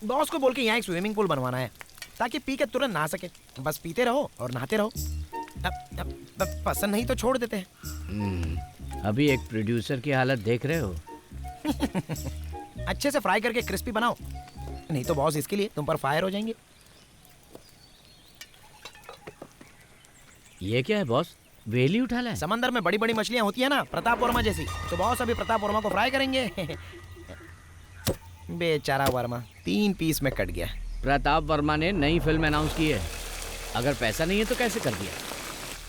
Boss को बोल के यहाँ एक स्विमिंग पूल बनवाना है ताकि पी के तुरंत नहा सके। बस पीते रहो और नहाते रहो। अब पसंद नहीं तो छोड़ देते हैं। अभी एक प्रोड्यूसर की हालत देख रहे हो। अच्छे से फ्राई करके क्रिस्पी बनाओ, नहीं तो बॉस इसके लिए तुम पर फायर हो जाएंगे। ये क्या है बॉस, वेली उठा लाए? समंदर में बड़ी बड़ी मछलियां होती है ना, प्रताप वर्मा जैसी, तो बॉस अभी प्रताप वर्मा को फ्राई करेंगे। बेचारा वर्मा 3 पीस में कट गया। प्रताप वर्मा ने नई फिल्म अनाउंस की है, अगर पैसा नहीं है तो कैसे कर दिया?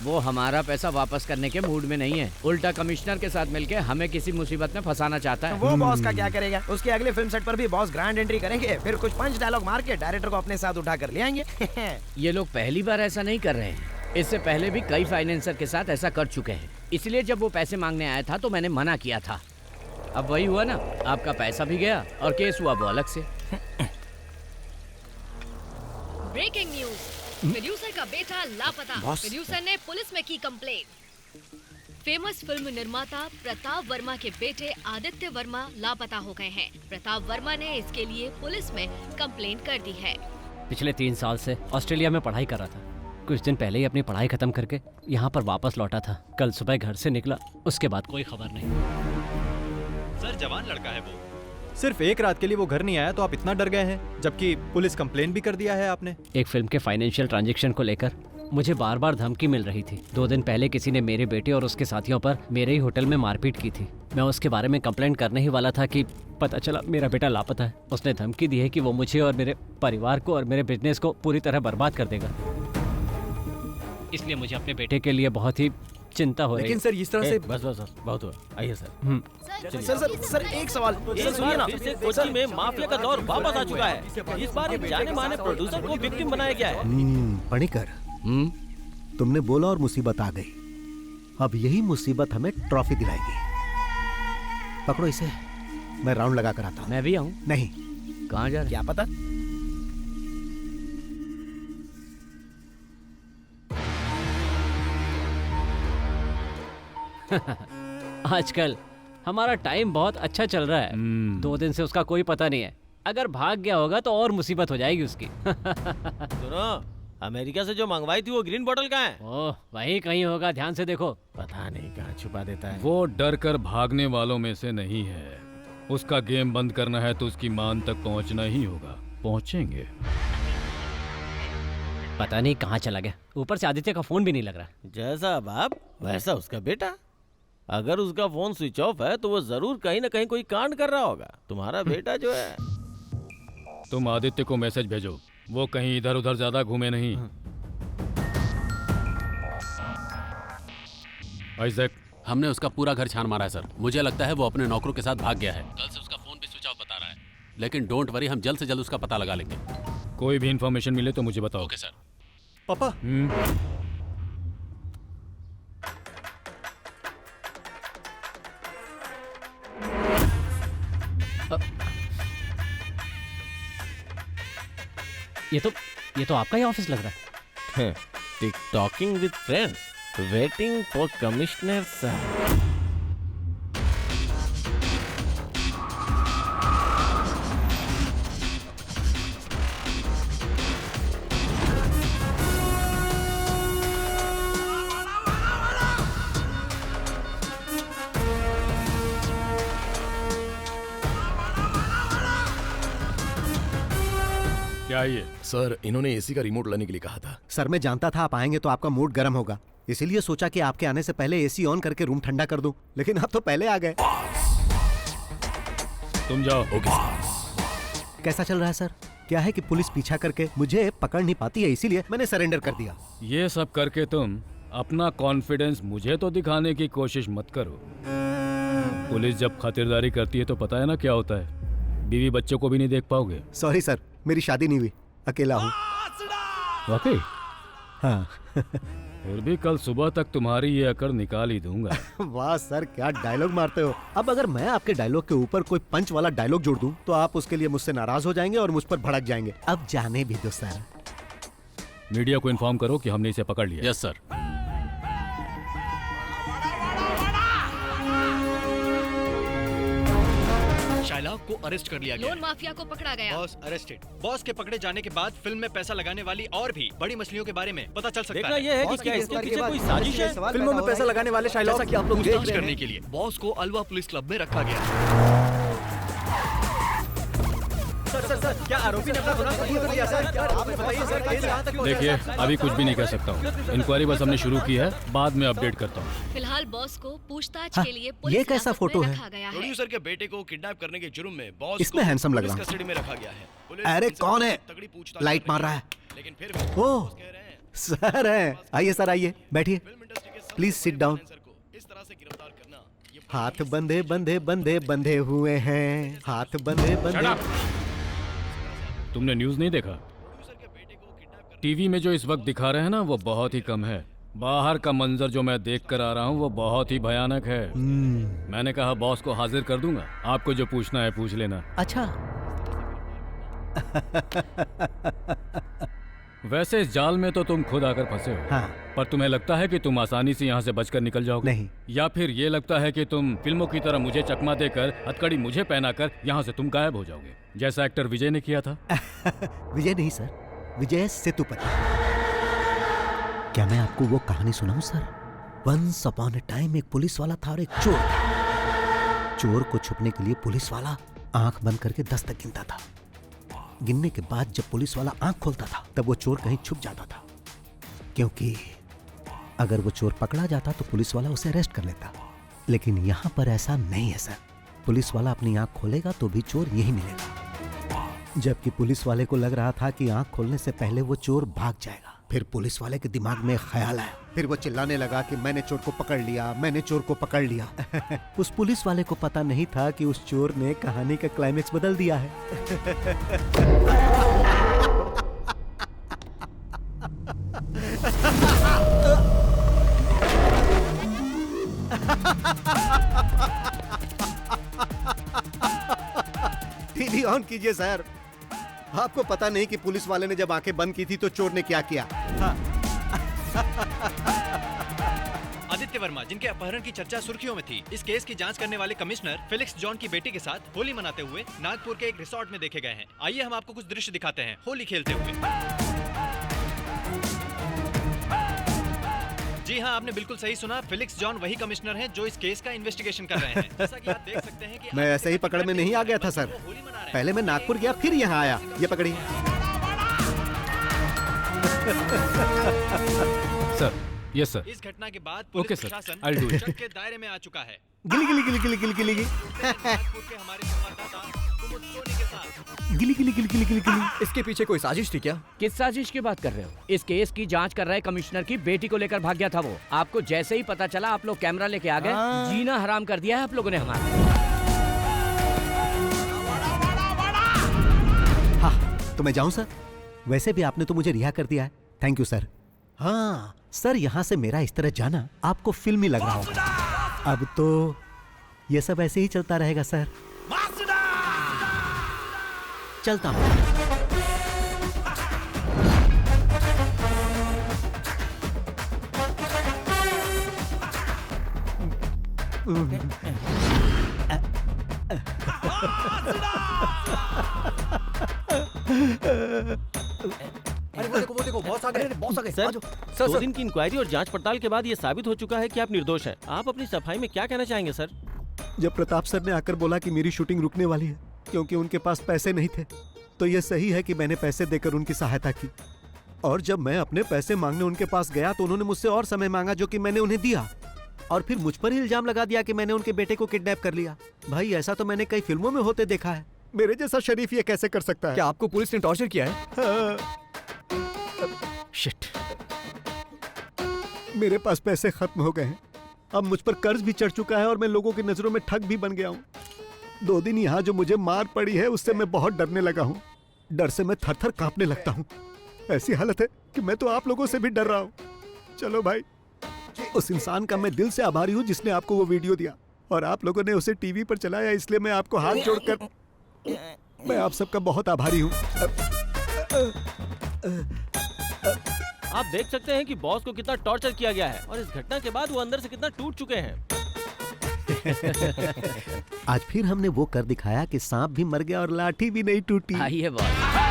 वो हमारा पैसा वापस करने के मूड में नहीं है, उल्टा कमिश्नर के साथ मिलके हमें किसी मुसीबत में फंसाना चाहता है। वो बॉस का क्या करेगा? उसके अगले फिल्म सेट पर भी बॉस ग्रैंड एंट्री करेंगे, फिर कुछ पंच डायलॉग मार के डायरेक्टर को अपने साथ उठा कर ले आएंगे। ये लोग पहली बार ऐसा नहीं कर रहे हैं, इससे पहले भी कई फाइनेंसर के साथ ऐसा कर चुके हैं। इसलिए जब वो पैसे मांगने आया था तो मैंने मना किया था। अब वही हुआ ना, आपका पैसा भी गया और केस हुआ वो अलग से। ब्रेकिंग न्यूज, प्रोड्यूसर का बेटा लापता। प्रोड्यूसर ने पुलिस में की कंप्लेंट। फेमस फिल्म निर्माता प्रताप वर्मा के बेटे आदित्य वर्मा लापता हो गए हैं। प्रताप वर्मा ने इसके लिए पुलिस में कंप्लेंट कर दी है। पिछले 3 साल से ऑस्ट्रेलिया में पढ़ाई कर रहा था। कुछ दिन पहले ही अपनी पढ़ाई खत्म करके यहाँ पर वापस लौटा था। कल सुबह घर से निकला, उसके बाद कोई खबर नहीं। सर जवान लड़का है वो। सिर्फ एक रात के लिए वो घर नहीं आया तो आप इतना डर गए हैं, जबकि पुलिस कंप्लेंट भी कर दिया है आपने। एक फिल्म के फाइनेंशियल ट्रांजैक्शन को लेकर मुझे बार बार धमकी मिल रही थी। 2 दिन पहले किसी ने मेरे बेटे और उसके साथियों पर मेरे ही होटल में मारपीट की थी। मैं उसके बारे में कंप्लेंट करने ही वाला था कि पता चला मेरा बेटा लापता है। उसने धमकी दी है कि वो मुझे और मेरे परिवार को और मेरे बिजनेस को पूरी तरह बर्बाद कर देगा। इसलिए मुझे अपने बेटे के लिए बहुत ही चिंता हो रही है। लेकिन सर इस तरह से बस बहुत हुआ, आइए सर। सर एक सवाल सुनिए ना। फिर से कोची में माफिया का दौर वापस आ चुका है। इस बार एक जाने माने प्रोड्यूसर को विक्टिम बनाया गया है। पणिकर, तुमने बोला और मुसीबत आ गई। अब यही मुसीबत हमें ट्रॉफी दिलाएगी। पकड़ो इसे, मैं राउंड लगा कर आता हूँ। मैं भी आऊँ? नहीं। कहाँ जा रहे? क्या पता। आजकल हमारा टाइम बहुत अच्छा चल रहा है। 2 दिन से उसका कोई पता नहीं है। अगर भाग गया होगा तो और मुसीबत हो जाएगी उसकी। सुनो, अमेरिका से जो मंगवाई थी वो ग्रीन बोतल कहाँ है? ओह, वही कहीं होगा, ध्यान से देखो। पता नहीं कहाँ छुपा देता है। वो डर कर भागने वालों में से नहीं है। उसका गेम बंद करना है तो उसकी मान तक पहुंचना ही होगा। पहुंचेंगे। पता नहीं कहाँ चला गया। ऊपर से आदित्य का फोन भी नहीं लग रहा। जैसा बाप वैसा उसका बेटा। अगर उसका फोन स्विच ऑफ है तो वो जरूर कहीं ना कहीं कोई कांड कर रहा होगा। तुम्हारा बेटा जो है। तुम आदित्य को मैसेज भेजो, वो कहीं इधर उधर ज्यादा घूमे नहीं। आइजैक, हमने उसका पूरा घर छान मारा है सर। मुझे लगता है वो अपने नौकरों के साथ भाग गया है। कल से उसका फोन भी स्विच ऑफ बता रहा है। लेकिन डोंट वरी, हम जल्द से जल्द उसका पता लगा लेंगे। कोई भी इंफॉर्मेशन मिले तो मुझे बताओ। Okay sir. पापा, ये तो आपका ही ऑफिस लग रहा है। टिकटॉकिंग with friends, waiting for commissioner sir. क्या ये? सर, इन्होंने एसी का रिमोट लाने के लिए कहा था। सर, मैं जानता था आप आएंगे तो आपका मूड गर्म होगा, इसीलिए सोचा कि आपके आने से पहले एसी ऑन करके रूम ठंडा कर दूं। लेकिन आप तो पहले आ गए। तुम जाओ। ओके। कैसा चल रहा है सर? क्या है कि पुलिस पीछा करके मुझे पकड़ नहीं पाती है, इसीलिए मैंने सरेंडर कर दिया। ये सब करके तुम अपना कॉन्फिडेंस मुझे तो दिखाने की कोशिश मत करो। पुलिस जब खातिरदारी करती है तो पता है ना क्या होता है, बीवी बच्चों को भी नहीं देख पाओगे। सॉरी सर, मेरी शादी नहीं हुई, अकेला हूँ। वाकई? हाँ। फिर भी कल सुबह तक तुम्हारी ये अकड़ निकाल ही दूंगा। वाह सर, क्या डायलॉग मारते हो। अब अगर मैं आपके डायलॉग के ऊपर कोई पंच वाला डायलॉग जोड़ दूं तो आप उसके लिए मुझसे नाराज हो जाएंगे और मुझ पर भड़क जाएंगे। अब जाने भी दो सर। मीडिया को इन्फॉर्म करो कि हमने इसे पकड़ लिया। Yes sir. शाइलॉक को अरेस्ट कर लिया गया। लोन माफिया को पकड़ा गया। Boss arrested. बॉस के पकड़े जाने के बाद फिल्म में पैसा लगाने वाली और भी बड़ी मछलियों के बारे में पता चल सकता देखना है। ये है कि क्या इसके पीछे कोई साजिश है? फिल्मों में पैसा लगाने वाले शायद जैसा कि आप लोग देख पूछताछ रहे करने हैं। के लिए बॉस को अलवा पुलिस क्लब में रखा गया। सर, क्या आरोपी ने अपना गुनाह कबूल कर लिया सर? आप बताइए सर, केस कहाँ तक पहुंचा? देखिए अभी कुछ भी नहीं कह सकता हूँ। इंक्वायरी बस हमने शुरू की है, बाद में अपडेट करता हूँ। फिलहाल बॉस को पूछताछ हाँ, के लिए ये पुलिस कैसा हिरासत फोटो में है? रखा गया है। प्रोड्यूसर के बेटे को किडनैप करने के जुर्म में बॉस इसमें को हैंडसम लग पुलिस रहा हूँ। कस्टडी में रखा गया है। पुलिस अरे इनसे कौन है? तगड़ी पूछताछ लाइट कर मार रही रहा है। लेकिन फिर भी ओह, बॉस कह रहे हैं सर है। आइए सर, आइए बैठिए। फिल्म इंडस्ट्री के सबसे प्लीज सिट डाउन। बड़े फाइनेंसर को इस तरह से गिरफ्तार करना ये हाथ बंधे बंधे बंधे बंधे हुए हैं, हाथ बंधे बंधे। तुमने न्यूज़ नहीं देखा? टीवी में जो इस वक्त दिखा रहे हैं ना वो बहुत ही कम है। बाहर का मंजर जो मैं देख कर आ रहा हूँ वो बहुत ही भयानक है। मैंने कहा बॉस को हाजिर कर दूंगा, आपको जो पूछना है पूछ लेना। अच्छा। वैसे इस जाल में तो तुम खुद आकर फंसे हो। हाँ। पर तुम्हें लगता है कि तुम आसानी से यहाँ से बचकर निकल जाओगे? नहीं। या फिर ये लगता है कि तुम फिल्मों की तरह मुझे चकमा देकर हथकड़ी मुझे पहनाकर यहाँ से तुम गायब हो जाओगे, जैसा एक्टर विजय ने किया था? विजय नहीं सर, विजय सेतुपति। क्या मैं आपको वो कहानी सुनाऊं sir? Once upon a time एक पुलिस वाला था और एक चोर था। चोर को छुपने के लिए पुलिस वाला आंख बंद करके 10 तक गिनता था। गिनने के बाद जब पुलिस वाला आंख खोलता था तब वो चोर कहीं छुप जाता था, क्योंकि अगर वो चोर पकड़ा जाता तो पुलिस वाला उसे अरेस्ट कर लेता। लेकिन यहाँ पर ऐसा नहीं है सर। पुलिस वाला अपनी आंख खोलेगा तो भी चोर यही मिलेगा। जबकि पुलिस वाले को लग रहा था कि आंख खोलने से पहले वो चोर भाग जाएगा। फिर पुलिस वाले के दिमाग में एक ख्याल आया। फिर वो चिल्लाने लगा कि मैंने चोर को पकड़ लिया, मैंने चोर को पकड़ लिया। उस पुलिस वाले को पता नहीं था कि उस चोर ने कहानी का क्लाइमेक्स बदल दिया है। टीवी ऑन कीजिए सर। आपको पता नहीं कि पुलिस वाले ने जब आंखें बंद की थी तो चोर ने क्या किया? हाँ। आदित्य वर्मा, जिनके अपहरण की चर्चा सुर्खियों में थी, इस केस की जांच करने वाले कमिश्नर फेलिक्स जॉन की बेटी के साथ होली मनाते हुए नागपुर के एक रिसोर्ट में देखे गए हैं। आइए हम आपको कुछ दृश्य दिखाते हैं होली खेलते हुए। जी हाँ, आपने बिल्कुल सही सुना। फेलिक्स जॉन वही कमिश्नर हैं जो इस केस का इन्वेस्टिगेशन कर रहे हैं। जैसा कि आप देख सकते हैं कि मैं ऐसे ही पकड़ में नहीं आ गया था सर। पहले मैं नागपुर गया फिर यहाँ आया। ये पकड़िए। Sir, yes sir. इस घटना के बाद ओके पुलिस सर, प्रशासन I'll do it. शक के दायरे में आ चुका है। गिली गिली गिली गिली गिली गिली नागपुर के हमारे संवाददाता कुमुद सोनी के साथ। गिली गिली गिली गिली गिली गिली। इसके पीछे कोई साजिश थी क्या? किस साजिश की बात कर रहे हो? इस केस की जांच कर रहे कमिश्नर की बेटी को लेकर भाग गया था वो। आपको जैसे ही पता चला आप लोग कैमरा लेके आ गए। जीना हराम कर दिया है आप लोगों ने हमारा। हाँ, तो मैं जाऊं सर? वैसे भी आपने तो मुझे रिहा कर दिया है। Thank you sir. हाँ सर, यहाँ से मेरा इस तरह जाना आपको फिल्मी लग रहा होगा। अब तो ये सब ऐसे ही चलता रहेगा सर। चलता हूँ। अरे वो देखो बॉस आ गए, बॉस आ गए। सर, सर, 2 दिन की इंक्वायरी और जांच पड़ताल के बाद ये साबित हो चुका है कि आप निर्दोष हैं। आप अपनी सफाई में क्या कहना चाहेंगे सर? जब प्रताप सर ने आकर बोला कि मेरी शूटिंग रुकने वाली है क्योंकि उनके पास पैसे नहीं थे, तो यह सही है कि मैंने पैसे देकर उनकी सहायता की। और जब मैं अपने पैसे मांगने उनके पास गया तो उन्होंने मुझसे और समय मांगा, जो कि मैंने उन्हें दिया। और फिर मुझ पर ही इल्जाम लगा दिया कि मैंने उनके बेटे को किडनैप कर लिया। भाई, ऐसा तो मैंने कई फिल्मों में होते देखा है। मेरे जैसा शरीफ ये कैसे कर सकता है? क्या आपको पुलिस ने टॉर्चर किया है? हाँ। शिट, मेरे पास पैसे खत्म हो गए हैं। अब मुझ पर कर्ज भी चढ़ चुका है और मैं लोगों की नजरों में ठग भी बन गया हूँ। 2 दिन यहाँ जो मुझे मार पड़ी है उससे मैं बहुत डरने लगा हूँ। डर से मैं थर थर कांपने लगता हूँ। ऐसी हालत है कि मैं तो आप लोगों से भी डर रहा हूँ। चलो भाई, उस इंसान का मैं दिल से आभारी हूँ जिसने आपको वो वीडियो दिया और आप लोगों ने उसे टीवी पर चलाया, इसलिए मैं आपको हाथ जोड़कर मैं आप सबका बहुत आभारी हूँ। आप देख सकते हैं कि बॉस को कितना टॉर्चर किया गया है और इस घटना के बाद वो अंदर से कितना टूट चुके हैं। आज फिर हमने वो कर दिखाया कि सांप भी मर गया और लाठी भी नहीं टूटी। आइए बॉस।